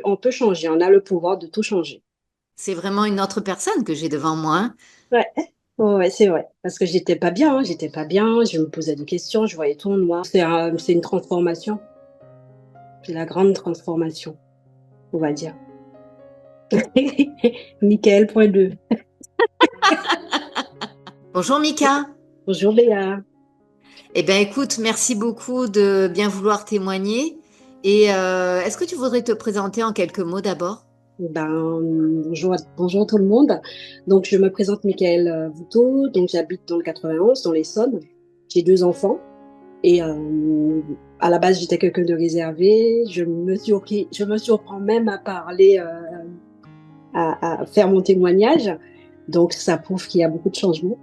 On peut changer, on a le pouvoir de tout changer. C'est vraiment une autre personne que j'ai devant moi, hein. Ouais, ouais, ouais, c'est vrai. Parce que j'étais pas bien, hein, j'étais pas bien, je me posais des questions, je voyais tout en noir. C'est une transformation, c'est la grande transformation, on va dire. Michael, point 2. Bonjour Mika. Bonjour Léa. Eh bien, écoute, merci beaucoup de bien vouloir témoigner. Et est-ce que tu voudrais te présenter en quelques mots d'abord? Bonjour, bonjour tout le monde. Donc, je me présente Michael Voutot. Donc, j'habite dans le 91, dans l'Essonne. J'ai 2 enfants. Et à la base, j'étais quelqu'un de réservé. Je me surprends même à parler, à faire mon témoignage. Donc, ça prouve qu'il y a beaucoup de changements.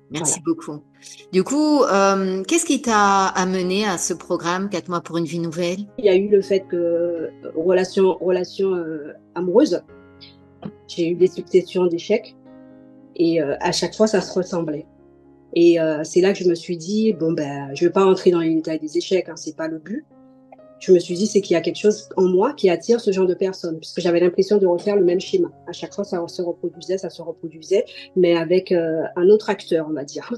Voilà. Merci beaucoup. Du coup, qu'est-ce qui t'a amené à ce programme 4 mois pour une vie nouvelle? Il y a eu le fait que relation amoureuse, j'ai eu des successions d'échecs. Et à chaque fois, ça se ressemblait. Et c'est là que je me suis dit, bon, ben, je ne vais pas rentrer dans les détails des échecs, hein, c'est pas le but. Je me suis dit, c'est qu'il y a quelque chose en moi qui attire ce genre de personnes, puisque j'avais l'impression de refaire le même schéma. À chaque fois, ça se reproduisait, mais avec un autre acteur, on va dire.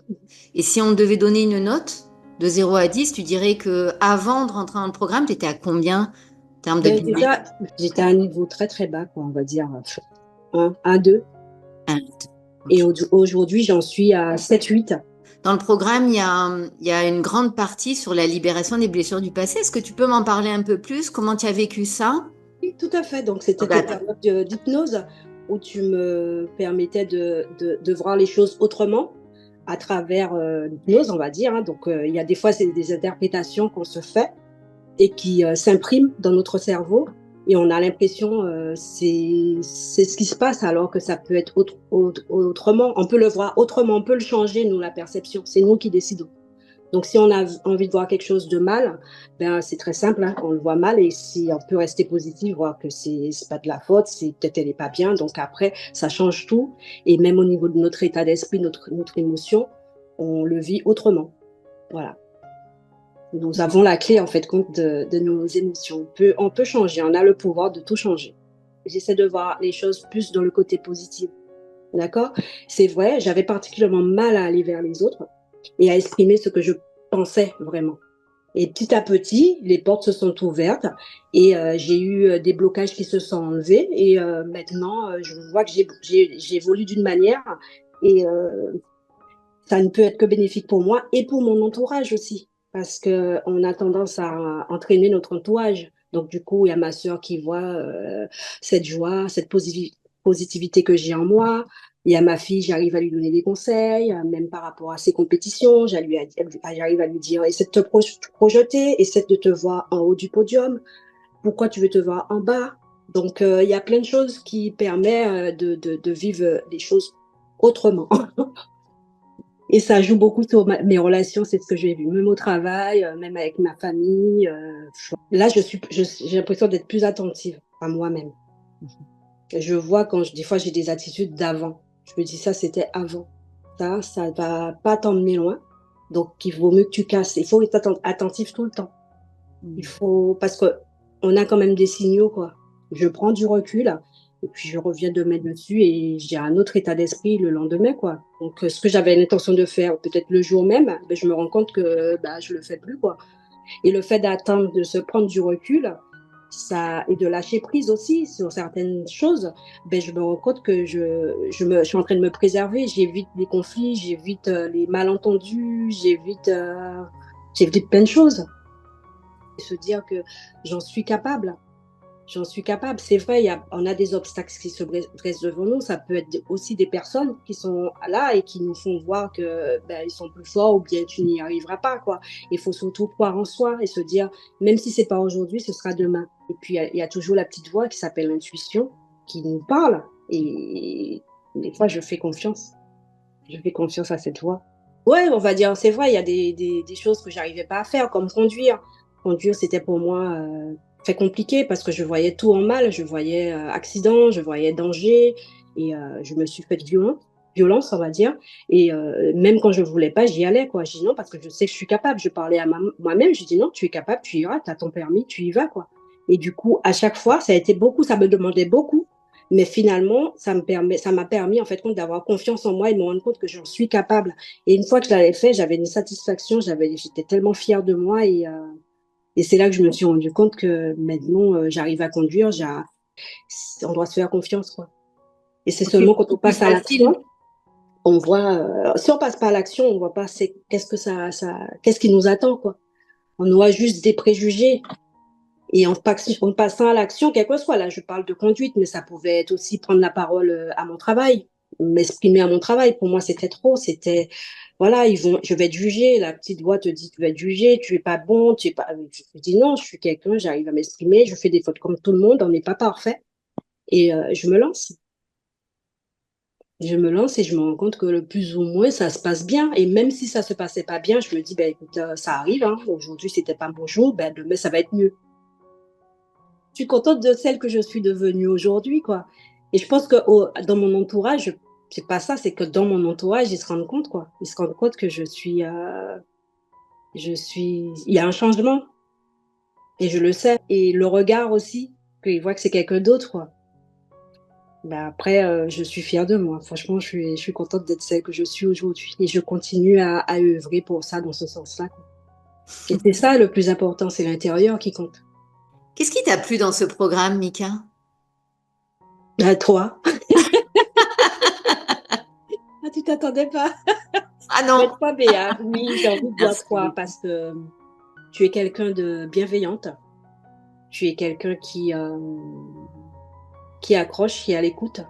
Et si on devait donner une note de 0 à 10, tu dirais que avant de rentrer dans le programme, tu étais à combien en termes de Ben, bien-être? déjà, j'étais à un niveau très, très bas, quoi, on va dire 1, 2. Un, Et ok. aujourd'hui, j'en suis à 7, 8. Dans le programme, il y a une grande partie sur la libération des blessures du passé. Est-ce que tu peux m'en parler un peu plus? Comment tu as vécu ça? Oui, tout à fait. Donc, c'était Donc, une attends. période d'hypnose où tu me permettais de voir les choses autrement à travers l'hypnose, on va dire, hein. Donc, il y a des fois, c'est des interprétations qu'on se fait et qui s'impriment dans notre cerveau. Et on a l'impression c'est ce qui se passe alors que ça peut être autrement. On peut le voir autrement, on peut le changer, nous, la perception. C'est nous qui décidons. Donc, si on a envie de voir quelque chose de mal, ben, c'est très simple, hein, on le voit mal. Et si on peut rester positif, voir que c'est pas de la faute, c'est peut-être elle n'est pas bien. Donc, après, ça change tout. Et même au niveau de notre état d'esprit, notre émotion, on le vit autrement. Voilà. Nous avons la clé, en fait, compte de nos émotions. On peut changer, on a le pouvoir de tout changer. J'essaie de voir les choses plus dans le côté positif. D'accord? C'est vrai, j'avais particulièrement mal à aller vers les autres et à exprimer ce que je pensais vraiment. Et petit à petit, les portes se sont ouvertes et j'ai eu des blocages qui se sont enlevés. Et maintenant, je vois que j'évolue d'une manière et ça ne peut être que bénéfique pour moi et pour mon entourage aussi. Parce qu'on a tendance à entraîner notre entourage. Donc, du coup, il y a ma sœur qui voit cette joie, cette positivité que j'ai en moi. Il y a ma fille, j'arrive à lui donner des conseils, même par rapport à ses compétitions. J'arrive à lui dire, essaie de te projeter, essaie de te voir en haut du podium. Pourquoi tu veux te voir en bas? Donc, il y a plein de choses qui permettent de vivre les choses autrement. Et ça joue beaucoup sur mes relations, c'est ce que j'ai vu, même au travail, même avec ma famille. Là, j'ai l'impression d'être plus attentive à moi-même. Je vois des fois, j'ai des attitudes d'avant. Je me dis, ça, c'était avant. Ça va pas t'emmener loin. Donc, il vaut mieux que tu casses. Il faut être attentif tout le temps. Parce que on a quand même des signaux, quoi. Je prends du recul et puis je reviens de mettre dessus et j'ai un autre état d'esprit le lendemain, quoi. Donc, ce que j'avais l'intention de faire peut-être le jour même, ben, je me rends compte que bah, je le fais plus, quoi. Et le fait d'attendre, de se prendre du recul, ça, et de lâcher prise aussi sur certaines choses, ben, je me rends compte que je suis en train de me préserver. J'évite les conflits, j'évite les malentendus, j'évite plein de choses. Et se dire que j'en suis capable. J'en suis capable. C'est vrai, on a des obstacles qui se dressent devant nous. Ça peut être aussi des personnes qui sont là et qui nous font voir que ben, ils sont plus forts ou bien tu n'y arriveras pas, quoi. Il faut surtout croire en soi et se dire, même si c'est pas aujourd'hui, ce sera demain. Et puis il y a toujours la petite voix qui s'appelle l'intuition qui nous parle. Et des fois, je fais confiance. Je fais confiance à cette voix. Ouais, on va dire, c'est vrai, il y a des choses que j'arrivais pas à faire, comme conduire. Conduire, c'était pour moi très compliqué parce que je voyais tout en mal. Je voyais accident, je voyais danger et je me suis fait violence, on va dire. Et même quand je voulais pas, j'y allais, quoi. Je dis non parce que je sais que je suis capable. Je parlais à moi-même, je dis non, tu es capable, tu iras, tu as ton permis, tu y vas, quoi. Et du coup, à chaque fois, ça a été beaucoup, ça me demandait beaucoup. Mais finalement, ça m'a permis, en fait, compte d'avoir confiance en moi et de me rendre compte que j'en suis capable. Et une fois que je l'avais fait, j'avais une satisfaction, j'étais tellement fière de moi et c'est là que je me suis rendu compte que maintenant, j'arrive à conduire, on doit se faire confiance, quoi. Et c'est Donc, c'est seulement quand on beaucoup plus passe à facile. l'action, on voit, si on passe pas à l'action, on voit pas qu'est-ce qui nous attend, quoi. On aura juste des préjugés. Et en passant à l'action, quelle que soit, là, je parle de conduite, mais ça pouvait être aussi prendre la parole à mon travail, m'exprimer à mon travail. Pour moi, c'était trop. C'était, voilà, je vais être jugé. La petite voix te dit, tu vas être jugé, tu es pas bon, tu es pas. Je me dis non, je suis quelqu'un, j'arrive à m'exprimer, je fais des fautes comme tout le monde, on n'est pas parfait. Et je me lance. Je me lance et je me rends compte que le plus ou moins, ça se passe bien. Et même si ça se passait pas bien, je me dis, ben, écoute, ça arrive, hein. Aujourd'hui, c'était pas mon jour, ben, demain, ça va être mieux. Je suis contente de celle que je suis devenue aujourd'hui, quoi. Et je pense que dans mon entourage, c'est pas ça, c'est que dans mon entourage, ils se rendent compte, quoi. Ils se rendent compte que il y a un changement et je le sais. Et le regard aussi, qu'ils voient que c'est quelqu'un d'autre, quoi. Ben après, je suis fière de moi. Franchement, je suis contente d'être celle que je suis aujourd'hui. Et je continue à œuvrer pour ça, dans ce sens-là, quoi. Et c'est ça le plus important, c'est l'intérieur qui compte. Qu'est-ce qui t'a plu dans ce programme, Mika? À toi. Ah, tu t'attendais pas. Ah Mais non, toi, Béa, oui, j'ai envie de dire merci toi beaucoup. parce que tu es quelqu'un de bienveillante. Tu es quelqu'un qui accroche, qui est à l'écoute,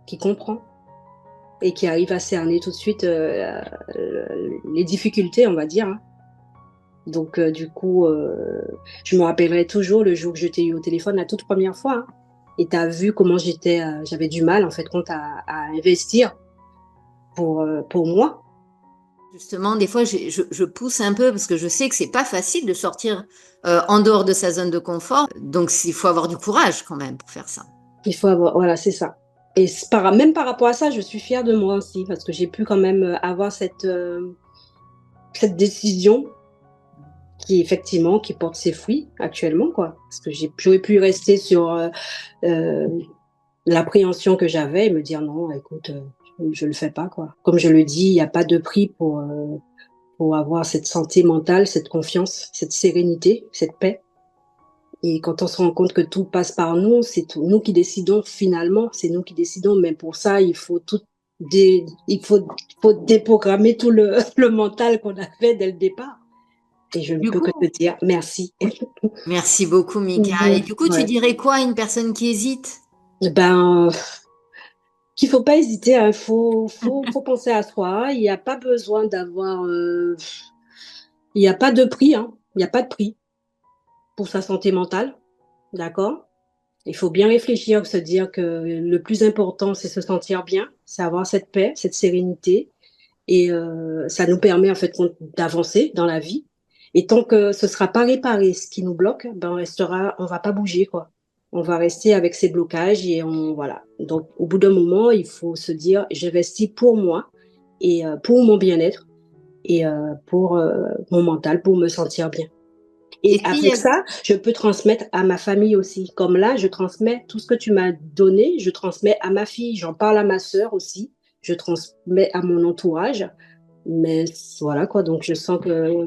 qui comprend et qui arrive à cerner tout de suite les difficultés, on va dire, hein. Donc, du coup, je me rappellerai toujours le jour que je t'ai eu au téléphone la toute première fois, hein, et tu as vu comment j'avais du mal, en fait, compte à investir pour moi. Justement, des fois, je pousse un peu parce que je sais que c'est pas facile de sortir en dehors de sa zone de confort. Donc, il faut avoir du courage quand même pour faire ça. Il faut avoir, voilà, c'est ça. Et même par rapport à ça, je suis fière de moi aussi, parce que j'ai pu quand même avoir cette décision qui, effectivement, qui porte ses fruits actuellement, quoi. Parce que j'aurais pu rester sur euh, l'appréhension que j'avais et me dire non, écoute, je le fais pas, quoi. Comme je le dis, il n'y a pas de prix pour avoir cette santé mentale, cette confiance, cette sérénité, cette paix. Et quand on se rend compte que tout passe par nous, c'est nous qui décidons finalement, c'est nous qui décidons, mais pour ça, il faut déprogrammer tout le mental qu'on a fait dès le départ. Et je ne Du peux que coup, te dire merci. merci beaucoup, Mika. Et du coup, tu Ouais. dirais quoi à une personne qui hésite? Ben, qu'il faut pas hésiter, hein. Faut penser à soi. Il n'y a pas besoin il n'y a pas de prix, hein. Il n'y a pas de prix pour sa santé mentale, d'accord? Il faut bien réfléchir, se dire que le plus important, c'est se sentir bien, c'est avoir cette paix, cette sérénité. Et ça nous permet en fait d'avancer dans la vie. Et tant que ce sera pas réparé, ce qui nous bloque, ben on va pas bouger, quoi. On va rester avec ces blocages et voilà. Donc au bout d'un moment, il faut se dire j'investis pour moi et pour mon bien-être et pour mon mental, pour me sentir bien. Et Et s'il y avec a- ça, je peux transmettre à ma famille aussi. Comme là, je transmets tout ce que tu m'as donné, je transmets à ma fille, j'en parle à ma sœur aussi, je transmets à mon entourage. Mais voilà quoi, donc je sens que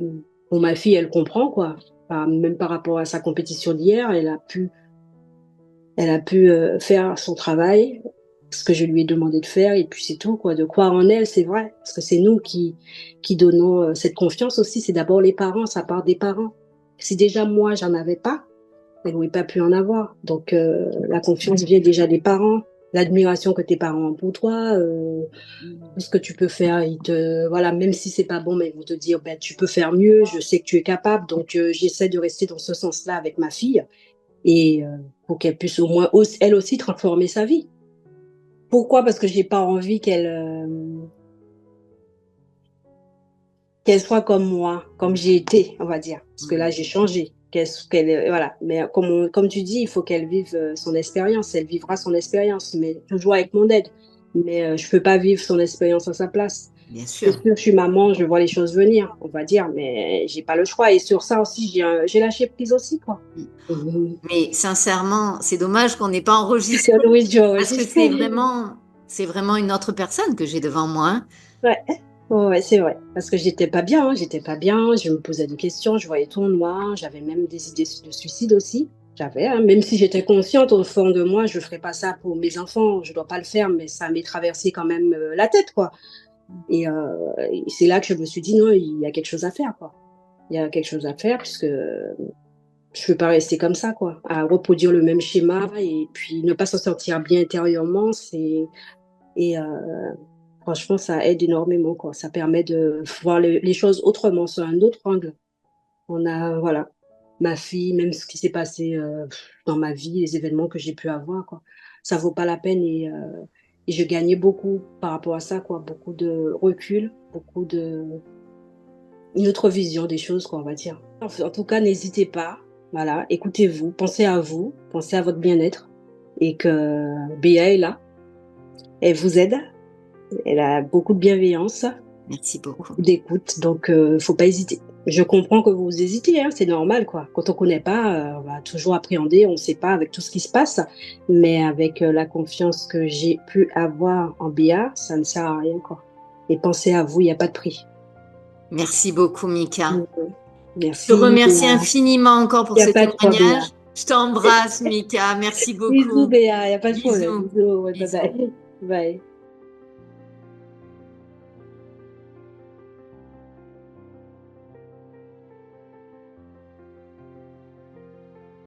pour ma fille, elle comprend quoi. Même par rapport à sa compétition d'hier, elle a pu faire son travail, ce que je lui ai demandé de faire, et puis c'est tout quoi. De croire en elle, c'est vrai, parce que c'est nous qui donnons cette confiance aussi. C'est d'abord les parents, ça part des parents. Si déjà moi j'en avais pas, elle n'aurait pas pu en avoir. Donc la confiance vient déjà des parents, l'admiration que tes parents ont pour toi, ce que tu peux faire. Voilà, même si c'est pas bon, mais ils vont te dire, ben, tu peux faire mieux, je sais que tu es capable. Donc, j'essaie de rester dans ce sens-là avec ma fille et pour qu'elle puisse au moins, elle aussi, transformer sa vie. Pourquoi? Parce que j'ai pas envie qu'elle soit comme moi, comme j'ai été, on va dire. Parce que là, j'ai changé. Voilà. Mais comme tu dis, il faut qu'elle vive son expérience. Elle vivra son expérience, mais toujours avec mon aide. Mais je peux pas vivre son expérience à sa place. bien C'est sûr. sûr, je suis maman, je vois les choses venir, on va dire, mais j'ai pas le choix. Et sur ça aussi, j'ai lâché prise aussi, quoi. Mm. Mhm. Mais sincèrement, c'est dommage qu'on n'ait pas enregistré Oui, j'ai parce que enregistré. c'est vraiment une autre personne que j'ai devant moi, hein. Ouais, ouais, c'est vrai. Parce que j'étais pas bien, hein, j'étais pas bien, je me posais des questions, je voyais tout en noir, j'avais même des idées de suicide aussi. J'avais, hein, même si j'étais consciente au fond de moi, je ferais pas ça pour mes enfants, je dois pas le faire, mais ça m'est traversé quand même la tête, quoi. Et c'est là que je me suis dit, non, il y a quelque chose à faire, quoi. Il y a quelque chose à faire, puisque je peux pas rester comme ça, quoi, à reproduire le même schéma et puis ne pas s'en sortir bien intérieurement, et franchement, ça aide énormément, quoi. Ça permet de voir les choses autrement, sur un autre angle. On a, voilà, ma fille, même ce qui s'est passé dans ma vie, les événements que j'ai pu avoir, quoi. Ça vaut pas la peine et je gagnais beaucoup par rapport à ça, quoi. Beaucoup de recul, une autre vision des choses, quoi, on va dire. En tout cas, n'hésitez pas. Voilà, écoutez-vous, pensez à vous, pensez à votre bien-être et que Béa est là. Elle vous aide. Elle a beaucoup de bienveillance, Merci beaucoup. beaucoup d'écoute, donc faut pas hésiter. Je comprends que vous hésitez, hein, c'est normal, quoi. Quand on connaît pas, on va toujours appréhender, on ne sait pas avec tout ce qui se passe, mais avec la confiance que j'ai pu avoir en Béa, ça ne sert à rien, quoi. Et pensez à vous, il n'y a pas de prix. Merci beaucoup, Mika. Je te Merci, remercie Béa. infiniment encore Il pour n'y a ce pas de quoi, témoignage. Béa. Je t'embrasse, Mika. Merci Bisous, beaucoup. Béa, il n'y a pas de problème. Bisous. Bisous, ouais, bye Bisous. bye. Bye.